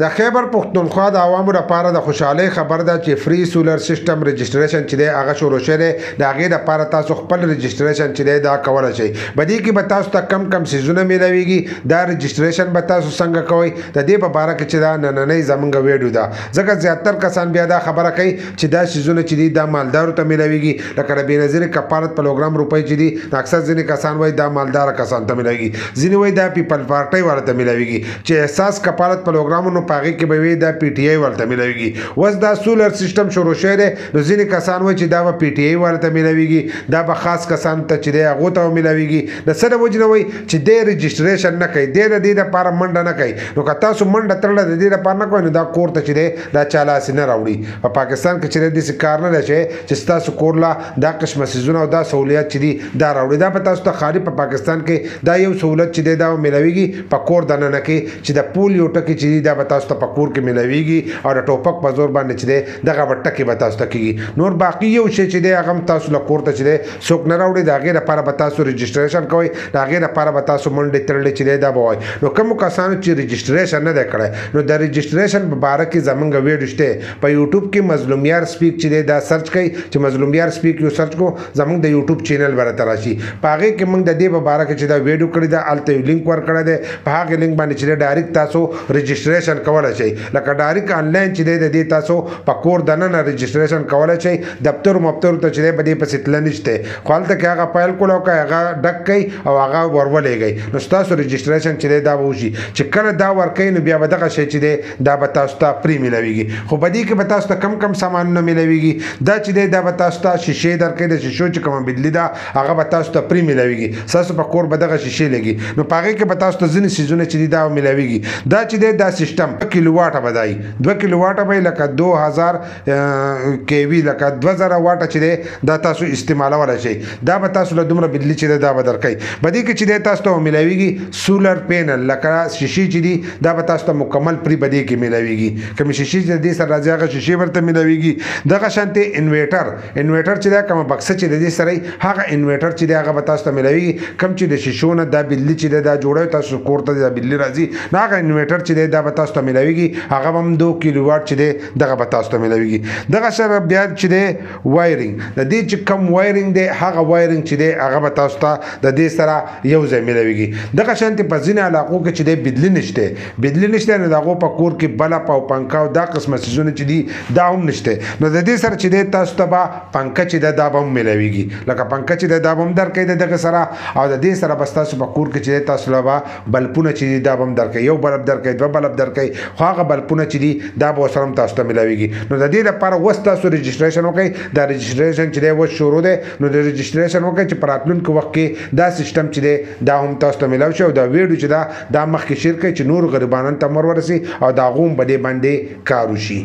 د خیبر پښتونخوا د عوامو لپاره د خوشحالۍ خبر ده چې فری سولر سیستم رجسټریشن چې دی هغه شروع شوی دی. د هغې لپاره تاسو خپل رجسټریشن چې دی دا کولی شئ. په دې کې به تاسو ته کم سیزونه میلاویږي. دا رجسټریشن به تاسو څنګه کوئ د دې په باره کې چې دا نننۍ زموږ ویډیو ده، ځکه زیاتر کسان بیا دا خبره کوي چې دا سیزونه چې دي دا مالدارو ته میلاویږي. لکه د بېنظیرې کفالت پروګرام روپۍ چې دي اکثر ځینې کسان وایي دا مالداره کسانو ته میلاویږي، ځینې وایي دا پیپل پارټۍ والا ته میلاویږي چې احساس کفالت پروګرامونو په هغې کې به وي دا پی ټي آی ورته میلاویږي. اوس دا سولر سیستم شروع شوی دی نو ځینې کسان وایي چې دا به پی ټي آی ورته میلاویږي، دا به خاص کسانو ته چې دی هغو ته میلاویږي. د څه د وجې نه وایي چې دی رجسټریشن نه کوي، دی د دې لپاره منډه نه کوي. نو که تاسو منډه تړله د دې لپاره نه کوئ نو دا کور ته چې دی دا چا لاسې نه راوړي. په پاکستان کې چې دی داسې کار نه دی چې ستاسو کور لا دا قسمه څیزونه او دا سهولیت چې دي دا راوړي. دا به تاسو ته خالي په پاکستان کې دا یو سهولت چې دی دا میلاویږي په کور دننه کې چې د پول یو ټکي چې دی دا به تاسو ته په کور کې میلاویږي او د ټوپک په زور باندې چې دی دغه به ټکي به تاسو ته کېږي. نور باقي یو شی چې دی هغه هم تاسو له کور ته چې دی څوک نه راوړي. د هغې لپاره به تاسو رجسټریشن کوئ، د هغې لپاره به تاسو منډې تړلې چې دی دا به وایي. نو کومو کسانو چې رجسټریشن نه دی کړی نو د رجسټریشن په باره کې زموږ ویډیو شته په یوټیوب کې مظلوم یار سپیک چې دی دا سرچ کوئ چې مظلوم یار سپیک یو سرچ کو زموږ د یوټیوب چینل به راته راشي. په هغې کې موږ د دې په باره کې چې دا ویډیو کړې ده هلته یو لینک ورکړی دی. په هغې لینک باندې چې دی ډایرکټ تاسو رجسټریشن کولی شئ. لکه ډایرکټ آنلاین چې دی د دې تاسو په کور دننه رجسټریشن کولی شئ. دفتر مفترو ته چې دی په دې پسې تله نشته، خو هلته کې هغه فایل کول او که هغه ډک کوئ او هغه ورولېږئ نو ستاسو رجسټریشن چې دی دا به وشي. چې کله دا ورکوئ نو بیا به دغه شی چې دی دا به تاسو ته فري میلاویږي. خو په دې کې به تاسو ته کم سامانونه میلاویږي. دا چې دی دا به تاسو ته شیشې درکوي، د شیشو چې کومه بجلي ده هغه به تاسو ته فري میلاویږي. ستاسو په کور به دغه شیشې لګي نو په هغې کې به تاسو ته ځینې څیزونه چې دي دا میلاویږي. دا چې دی دا سیسټم 2 کیلو واټه به دی، 2 کیلو واټه به لکه 2000 کیوي لکه 2000 واټه چې دی دا تاسو استعمالولی شئ. دا به تاسو له دومره بجلي چې دی دا به درکوي. په دې کې چې دی تاسو ته میلاویږي سولر پینل لکه شیشې چې دي دا به تاسو ته مکمل فري په دې کې میلاویږي. کومې شیشې چې د دې سره راځي هغه شیشې ورته میلاویږي. دغه شانتې انویټر چې دی کومه بکسه چې د دې سره هغه انویټر چې دی هغه به تاسو ته میلاویږي. کوم چې د شیشو نه دا بجلي چې دی دا جوړوي تاسو کور ته دا بجلي راځي نو هغه انویټر چې دی دا به تاسو ته میلاویږي. هغه به هم 2 کیلو واټ چې دی دغه به تاسو ته میلاویږي. دغه سره بیا چې دی وایرینګ د دې چې کم وایرینګ دی هغه وایرینګ چې دی هغه به تاسو ته د دې سره یو ځای میلاویږي. دغه شانتې په ځینې علاقو کې چې دی بجلي نشته نو د هغو په کور کې بلب او پنکه او دا قسمه څیزونه چې دي دا هم نشته نو د دې سره چې دی تاسو ته به پنکه چې ده دا به هم میلاویږي. لکه پنکه چې ده دا به هم درکوي د دغه سره او د دې سره به ستاسو په کور کې چې دی تاسو له به بلپونه چې دي دا به هم درکوي. یو بلب درکوي، 2 بلب درکوي، خو هغه بلپونه چې دي دا به ورسره هم تاسو ته میلاویږي. نو د دې لپاره اوس تاسو رجسټریشن وکړئ. دا رجسټریشن چې دی اوس شروع دی نو د رجسټریشن وکړئ چې په راتلونکي وخت کې دا سیسټم چې دی دا هم تاسو ته میلاو شي. او دا ویډیو چې دا مخکې شیر کړئ چې نور غریبانو ته ورسي او د هغو هم په دې باندې کار وشي.